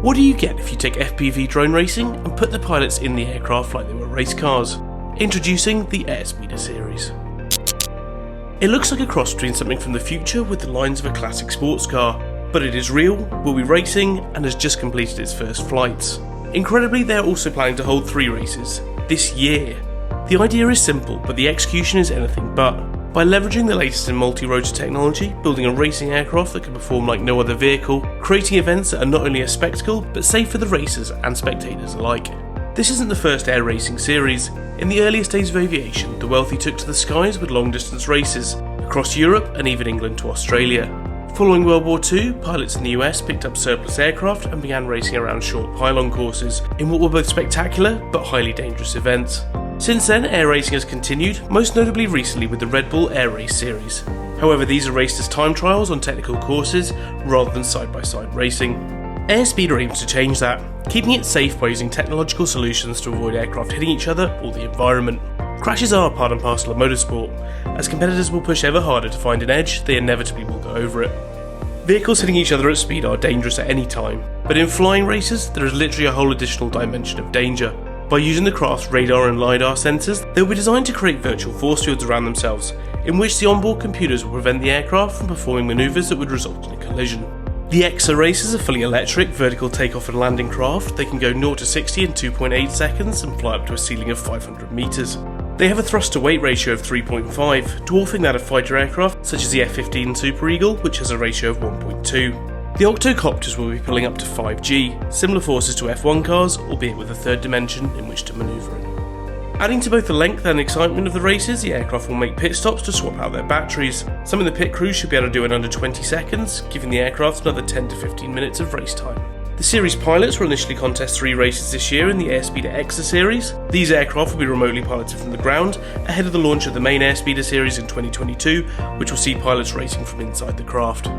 What do you get if you take FPV drone racing and put the pilots in the aircraft like they were race cars? Introducing the AIRSPEEDER Series. It looks like a cross between something from the future with the lines of a classic sports car, but it is real, will be racing, and has just completed its first flights. Incredibly, they are also planning to hold 3 races this year. The idea is simple, but the execution is anything but. By leveraging the latest in multi-rotor technology, building a racing aircraft that can perform like no other vehicle, creating events that are not only a spectacle, but safe for the racers and spectators alike. This isn't the first air racing series. In the earliest days of aviation, the wealthy took to the skies with long-distance races, across Europe and even England to Australia. Following World War II, pilots in the US picked up surplus aircraft and began racing around short pylon courses, in what were both spectacular but highly dangerous events. Since then, air racing has continued, most notably recently with the Red Bull Air Race Series. However, these are raced as time trials on technical courses rather than side-by-side racing. AIRSPEEDER aims to change that, keeping it safe by using technological solutions to avoid aircraft hitting each other or the environment. Crashes are part and parcel of motorsport. As competitors will push ever harder to find an edge, they inevitably will go over it. Vehicles hitting each other at speed are dangerous at any time, but in flying races, there is literally a whole additional dimension of danger. By using the craft's radar and LiDAR sensors, they will be designed to create virtual force fields around themselves, in which the onboard computers will prevent the aircraft from performing manoeuvres that would result in a collision. The EXA races are fully electric, vertical takeoff and landing craft. They can go 0 to 60 in 2.8 seconds and fly up to a ceiling of 500 metres. They have a thrust-to-weight ratio of 3.5, dwarfing that of fighter aircraft such as the F-15 Super Eagle, which has a ratio of 1.2. The octocopters will be pulling up to 5G, similar forces to F1 cars, albeit with a third dimension in which to manoeuvre in. Adding to both the length and excitement of the races, the aircraft will make pit stops to swap out their batteries. Some in the pit crews should be able to do in under 20 seconds, giving the aircraft another 10 to 15 minutes of race time. The series pilots will initially contest 3 races this year in the AIRSPEEDER EXA series. These aircraft will be remotely piloted from the ground, ahead of the launch of the main AIRSPEEDER series in 2022, which will see pilots racing from inside the craft.